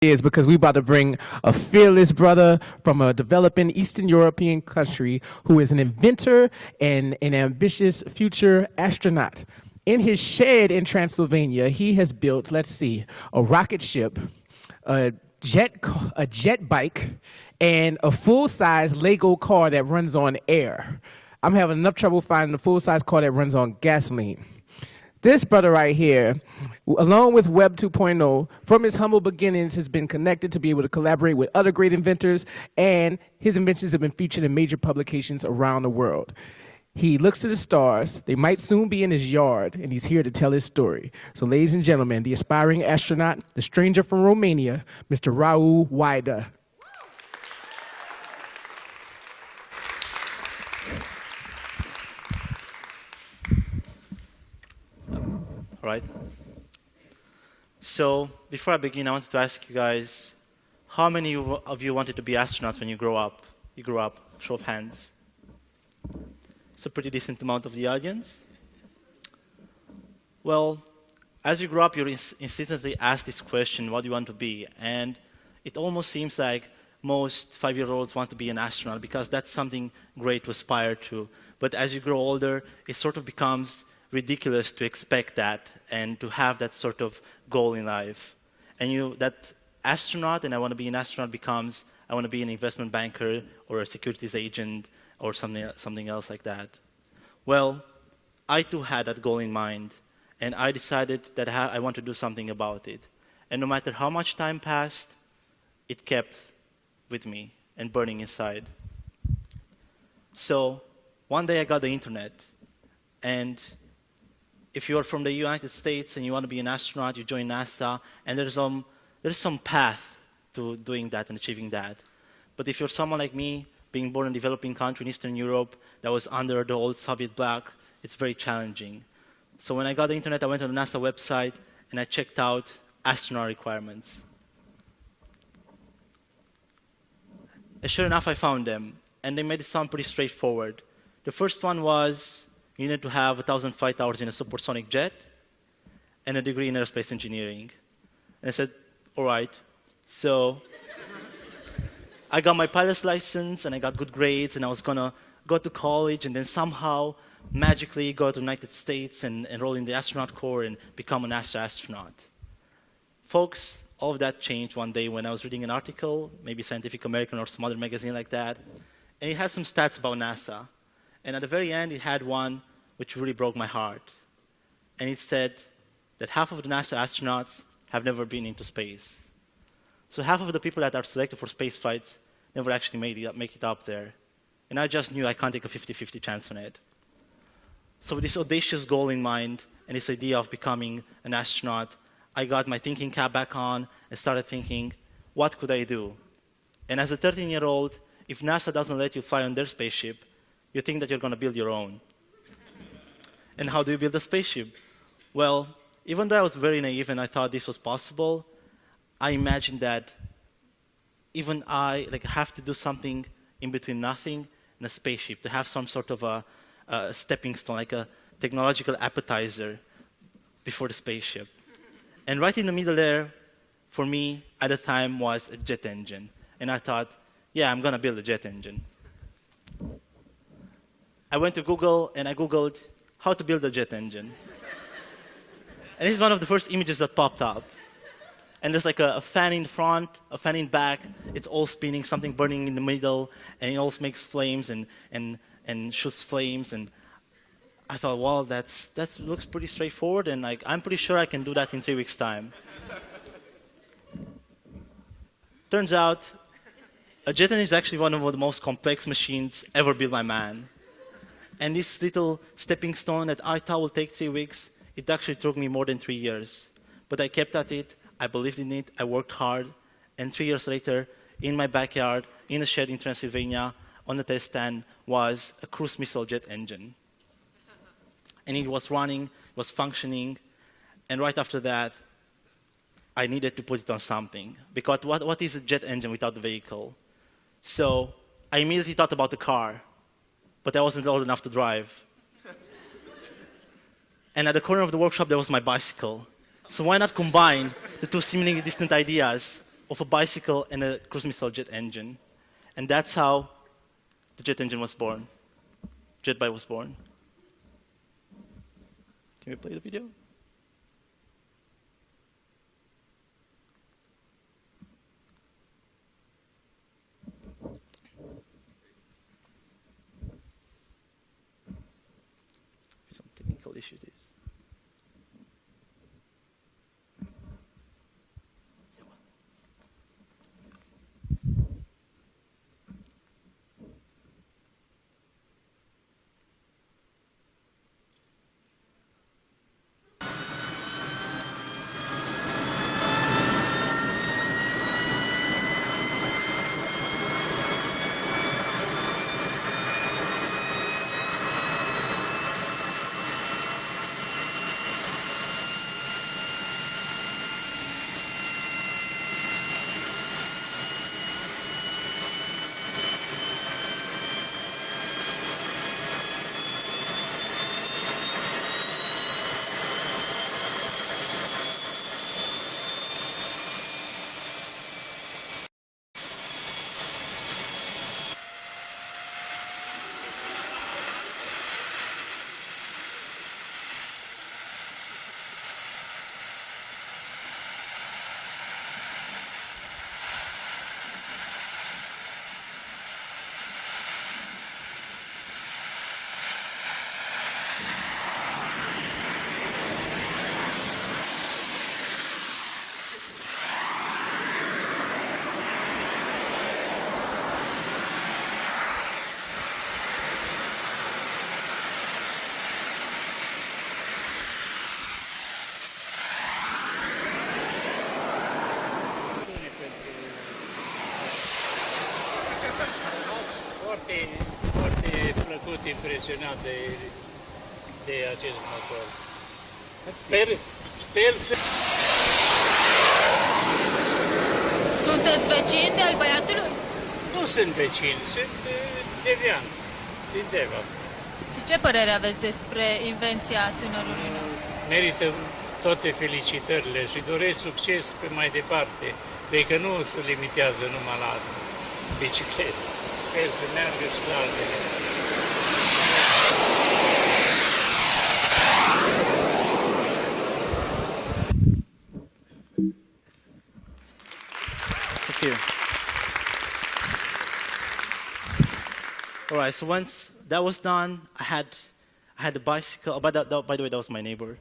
Is because we about to bring a fearless brother from a developing Eastern European country who is an inventor and an ambitious future astronaut. In his shed in Transylvania, he has built, let's see, a rocket ship, a jet bike, and a full-size Lego car that runs on air. I'm having enough trouble finding a full-size car that runs on gasoline. This brother right here, along with Web 2.0, from his humble beginnings, has been connected to be able to collaborate with other great inventors, and his inventions have been featured in major publications around the world. He looks to the stars. They might soon be in his yard, and he's here to tell his story. So ladies and gentlemen, the aspiring astronaut, the stranger from Romania, Mr. Raul Oaida. All right. So before I begin, I wanted to ask you guys, how many of you wanted to be astronauts when you grew up? You grew up, show of hands. It's a pretty decent amount of the audience. Well, as you grow up, you're instantly asked this question, what do you want to be? And it almost seems like most 5-year-olds want to be an astronaut because that's something great to aspire to. But as you grow older, it sort of becomes ridiculous to expect that and to have that sort of goal in life. And that astronaut, and I want to be an astronaut, becomes I want to be an investment banker or a securities agent or something else like that. Well, I too had that goal in mind, and I decided that I want to do something about it. And no matter how much time passed, it kept with me and burning inside. So one day I got the internet, and if you are from the United States and you want to be an astronaut, you join NASA, and there's some path to doing that and achieving that. But if you're someone like me, being born in a developing country in Eastern Europe that was under the old Soviet bloc, it's very challenging. So when I got the internet, I went on the NASA website and I checked out astronaut requirements. And sure enough, I found them, and they made it sound pretty straightforward. The first one was you needed to have 1,000 flight hours in a supersonic jet and a degree in aerospace engineering. And I said, all right. So I got my pilot's license, and I got good grades, and I was going to go to college and then somehow magically go to the United States and enroll in the astronaut corps and become an astronaut. Folks, all of that changed one day when I was reading an article, maybe Scientific American or some other magazine like that, and it had some stats about NASA. And at the very end, it had one which really broke my heart. And it said that half of the NASA astronauts have never been into space. So half of the people that are selected for space flights never actually make it up there. And I just knew I can't take a 50-50 chance on it. So with this audacious goal in mind and this idea of becoming an astronaut, I got my thinking cap back on and started thinking, what could I do? And as a 13-year-old, if NASA doesn't let you fly on their spaceship, you think that you're going to build your own. And how do you build a spaceship? Well, even though I was very naive and I thought this was possible, I imagined that even I have to do something in between nothing and a spaceship, to have some sort of a stepping stone, like a technological appetizer before the spaceship. And right in the middle there, for me, at the time, was a jet engine. And I thought, yeah, I'm going to build a jet engine. I went to Google, and I Googled how to build a jet engine. And this is one of the first images that popped up. And there's like a fan in front, a fan in back. It's all spinning, something burning in the middle, and it also makes flames and shoots flames. And I thought, well, that looks pretty straightforward, and I'm pretty sure I can do that in 3 weeks' time. Turns out, a jet engine is actually one of the most complex machines ever built by man. And this little stepping stone that I thought would take 3 weeks, it actually took me more than 3 years. But I kept at it, I believed in it, I worked hard, and 3 years later, in my backyard, in a shed in Transylvania, on the test stand, was a cruise missile jet engine. And it was running, it was functioning, and right after that, I needed to put it on something. Because what is a jet engine without the vehicle? So I immediately thought about the car, but I wasn't old enough to drive. And at the corner of the workshop, there was my bicycle. So why not combine the two seemingly distant ideas of a bicycle and a cruise missile jet engine. And that's how the jet engine was born. Jet bike was born. Can we play the video? Some technical issue this. Foarte plăcut, impresionat de acest motor. Sper să... Sunteți vecini de al băiatului? Nu sunt vecini, sunt devian, din Deva. Și ce părere aveți despre invenția tânărului nostru? Merită toate felicitările și doresc succes pe mai departe. Cred că nu se limitează numai la biciclete. Sper să meargă și la altele. Thank you. All right, so once that was done, I had the bicycle. Oh, by the way, that was my neighbor.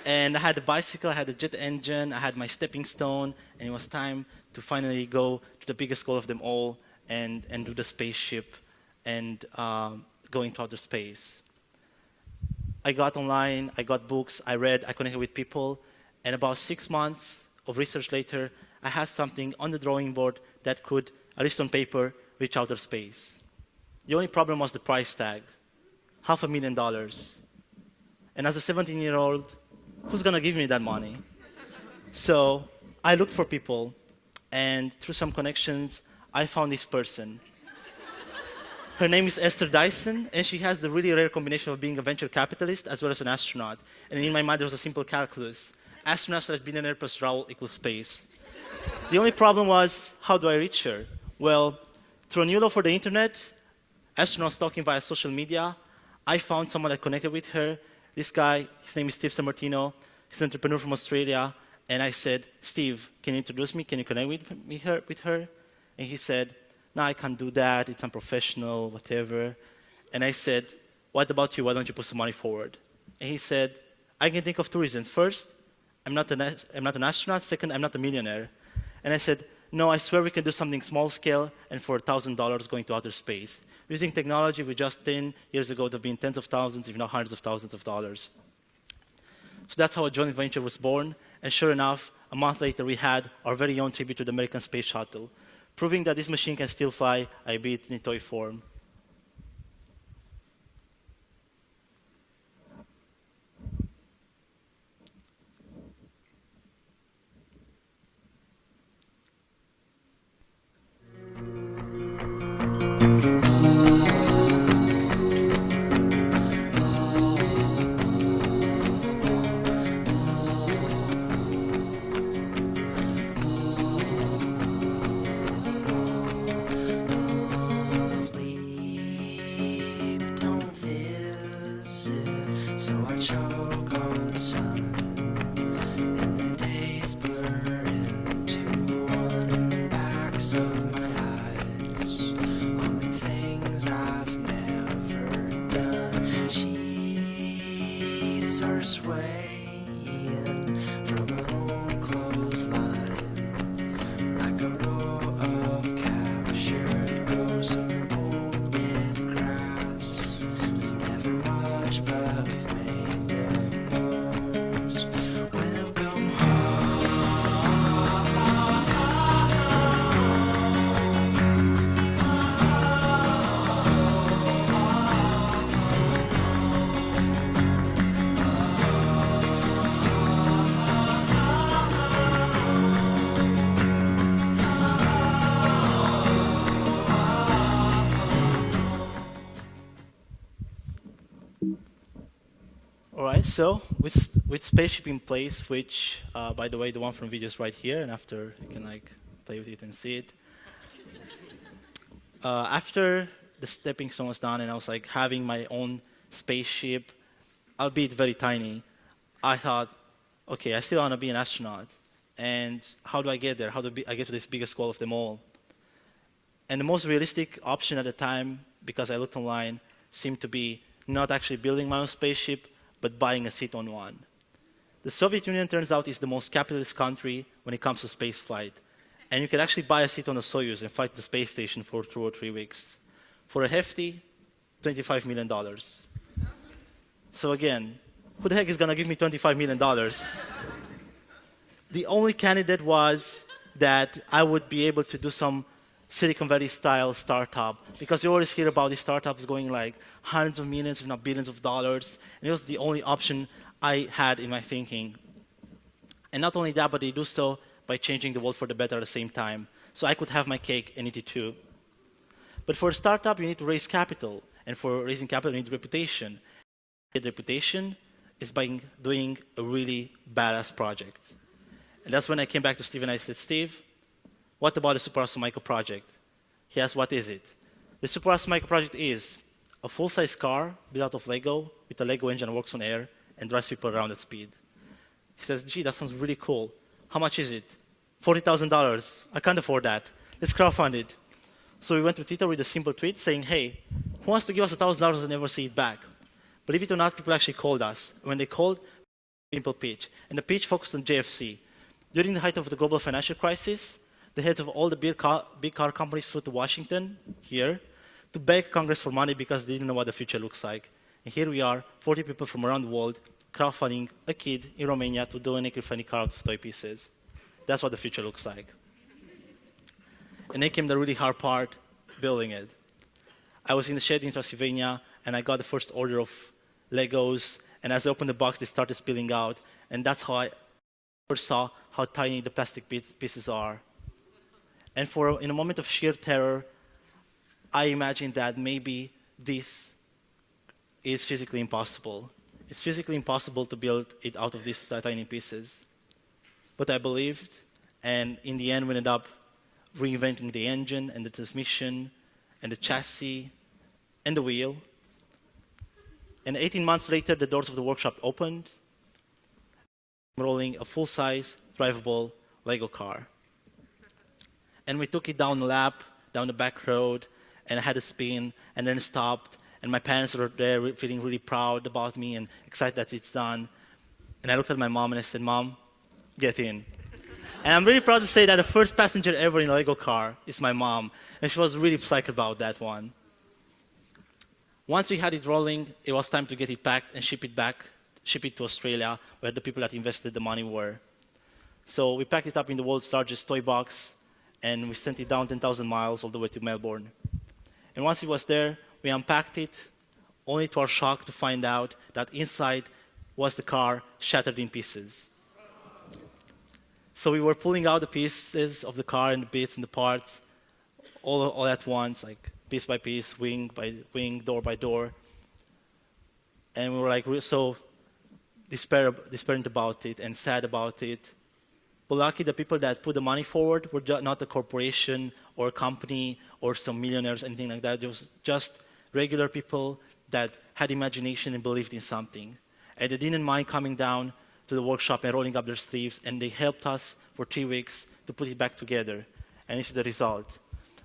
And I had the bicycle, I had the jet engine, I had my stepping stone, and it was time to finally go to the biggest goal of them all and do the spaceship and go into outer space. I got online, I got books, I read, I connected with people, and about 6 months of research later, I had something on the drawing board that could, at least on paper, reach outer space. The only problem was the price tag, $500,000. And as a 17-year-old, who's going to give me that money? So I looked for people, and through some connections, I found this person. Her name is Esther Dyson, and she has the really rare combination of being a venture capitalist as well as an astronaut. And in my mind, there was a simple calculus. Astronaut/billionaire plus Raul equals space. The only problem was, how do I reach her? Well, through a new law for the internet, astronauts talking via social media, I found someone that connected with her. This guy, his name is Steve Sammartino. He's an entrepreneur from Australia. And I said, Steve, can you introduce me? Can you connect with her? And he said, no, I can't do that. It's unprofessional, whatever. And I said, what about you? Why don't you put some money forward? And he said, I can think of 2 reasons. First, I'm not an astronaut. Second, I'm not a millionaire. And I said, no, I swear we can do something small scale and for $1,000 going to outer space. Using technology we just 10 years ago would have been tens of thousands, if not hundreds of thousands of dollars. So that's how a joint venture was born. And sure enough, a month later, we had our very own tribute to the American Space Shuttle, proving that this machine can still fly, albeit in toy form. corners of my eyes, all the things I've never done. Sheets are swaying from an old clothesline, like a row of captured ghosts of old dead grass. There's never much, but we've made them most. Welcome home. All right, so with spaceship in place, which, by the way, the one from video is right here, and after you can like play with it and see it. After the stepping stone was done, and I was like having my own spaceship, albeit very tiny, I thought, okay, I still want to be an astronaut, and how do I get there? How do I get to this biggest goal of them all? And the most realistic option at the time, because I looked online, seemed to be not actually building my own spaceship, but buying a seat on one. The Soviet Union, turns out, is the most capitalist country when it comes to space flight. And you can actually buy a seat on the Soyuz and fly to the space station for 2 or 3 weeks for a hefty $25 million. So again, who the heck is going to give me $25 million? The only candidate was that I would be able to do some Silicon Valley style startup, because you always hear about these startups going like hundreds of millions, if not billions of dollars, and it was the only option I had in my thinking. And not only that, but they do so by changing the world for the better at the same time. So I could have my cake and eat it too. But for a startup, you need to raise capital, and for raising capital, you need reputation. Get reputation is by doing a really badass project. And that's when I came back to Steve and I said, Steve, what about the Super Awesome Micro project? He asked, what is it? The Super Awesome Micro project is a full-size car built out of Lego with a Lego engine that works on air and drives people around at speed. He says, gee, that sounds really cool. How much is it? $40,000. I can't afford that. Let's crowdfund it. So we went to Twitter with a simple tweet saying, hey, who wants to give us $1,000 and never see it back? Believe it or not, people actually called us. When they called, simple pitch. And the pitch focused on JFC. During the height of the global financial crisis, the heads of all the big car companies flew to Washington, here, to beg Congress for money because they didn't know what the future looks like. And here we are, 40 people from around the world, crowdfunding a kid in Romania to do an eco-friendly car out of toy pieces. That's what the future looks like. And then came the really hard part, building it. I was in the shed in Transylvania, and I got the first order of Legos, and as I opened the box, they started spilling out, and that's how I first saw how tiny the plastic pieces are. And in a moment of sheer terror, I imagined that maybe this is physically impossible. It's physically impossible to build it out of these tiny pieces. But I believed, and in the end, we ended up reinventing the engine and the transmission and the chassis and the wheel. And 18 months later, the doors of the workshop opened, rolling a full-size, drivable Lego car. And we took it down the lap, down the back road, and I had a spin, and then stopped, and my parents were there feeling really proud about me and excited that it's done. And I looked at my mom and I said, Mom, get in. And I'm really proud to say that the first passenger ever in a Lego car is my mom, and she was really psyched about that one. Once we had it rolling, it was time to get it packed and ship it to Australia, where the people that invested the money were. So we packed it up in the world's largest toy box, and we sent it down 10,000 miles all the way to Melbourne. And once it was there, we unpacked it, only to our shock to find out that inside was the car shattered in pieces. So we were pulling out the pieces of the car and the bits and the parts all at once, like piece by piece, wing by wing, door by door. And we were like so despairing about it and sad about it. But lucky the people that put the money forward were not a corporation or a company or some millionaires, anything like that. It was just regular people that had imagination and believed in something. And they didn't mind coming down to the workshop and rolling up their sleeves, and they helped us for 3 weeks to put it back together. And this is the result.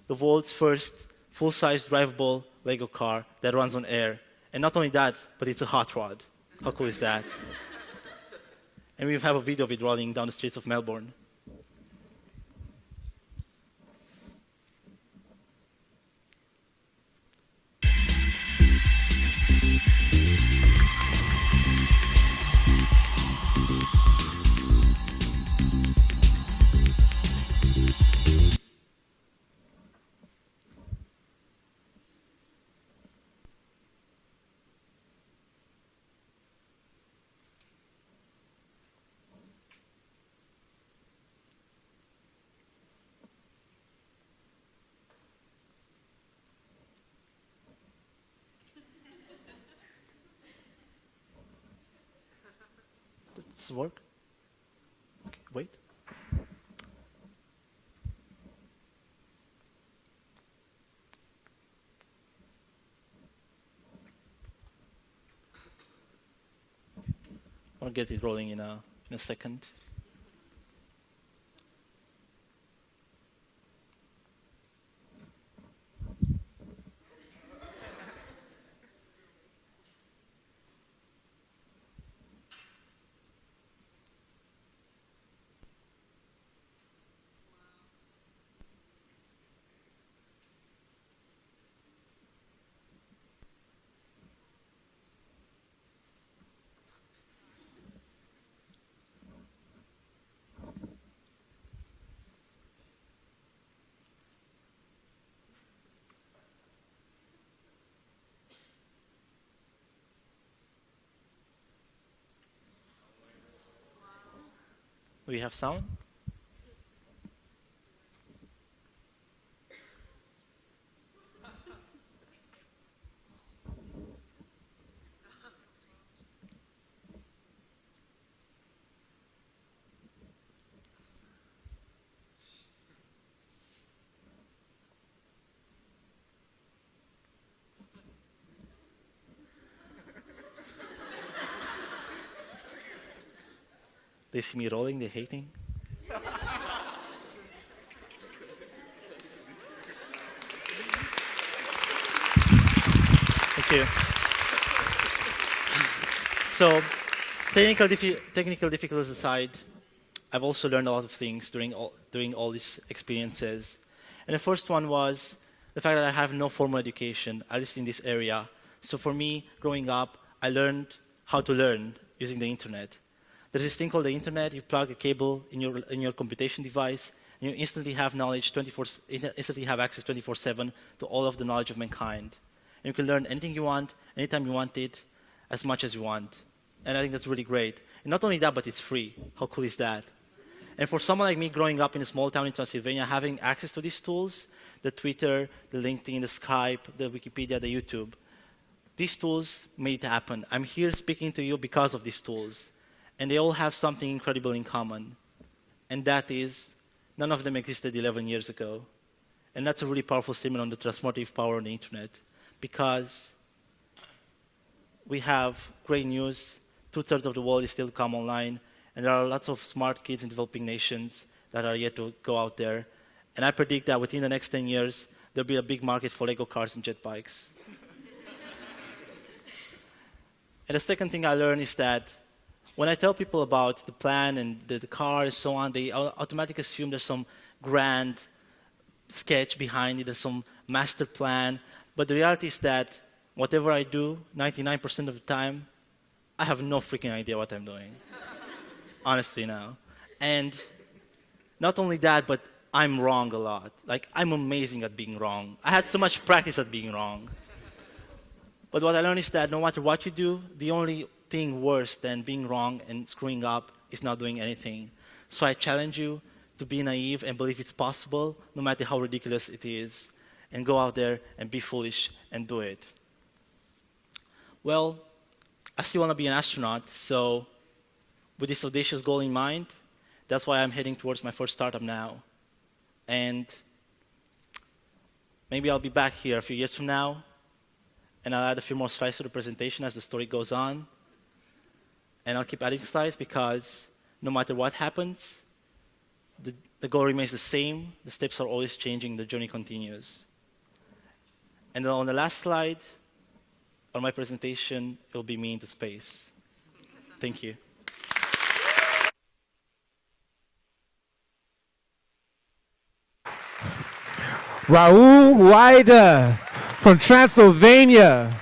The world's first full-size drivable Lego car that runs on air. And not only that, but it's a hot rod. How cool is that? And we have a video of it rolling down the streets of Melbourne. Does it work? Okay, wait. I'll get it rolling in a second. Do we have sound? They see me rolling, they're hating. Thank you. So, technical difficulties aside, I've also learned a lot of things during all these experiences. And the first one was the fact that I have no formal education, at least in this area. So for me, growing up, I learned how to learn using the internet. There's this thing called the internet. You plug a cable in your computation device, and you instantly have knowledge instantly have access 24/7 to all of the knowledge of mankind. And you can learn anything you want, anytime you want it, as much as you want. And I think that's really great. And not only that, but it's free. How cool is that? And for someone like me growing up in a small town in Transylvania, having access to these tools, the Twitter, the LinkedIn, the Skype, the Wikipedia, the YouTube, these tools made it happen. I'm here speaking to you because of these tools. And they all have something incredible in common. And that is, none of them existed 11 years ago. And that's a really powerful statement on the transformative power of the internet. Because we have great news. 2/3 of the world is still to come online. And there are lots of smart kids in developing nations that are yet to go out there. And I predict that within the next 10 years, there'll be a big market for Lego cars and jet bikes. And the second thing I learned is that when I tell people about the plan and the car and so on, they automatically assume there's some grand sketch behind it, there's some master plan. But the reality is that whatever I do, 99% of the time, I have no freaking idea what I'm doing. Honestly now. And not only that, but I'm wrong a lot. Like, I'm amazing at being wrong. I had so much practice at being wrong. But what I learned is that no matter what you do, the only thing worse than being wrong and screwing up is not doing anything. So I challenge you to be naive and believe it's possible, no matter how ridiculous it is, and go out there and be foolish and do it. Well, I still want to be an astronaut, so with this audacious goal in mind, that's why I'm heading towards my first startup now. And maybe I'll be back here a few years from now, and I'll add a few more slides to the presentation as the story goes on. And I'll keep adding slides because no matter what happens, the goal remains the same. The steps are always changing. The journey continues. And then on the last slide, on my presentation, it will be me into space. Thank you. Raul Oaida from Transylvania.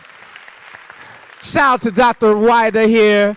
Shout out to Dr. Oaida here.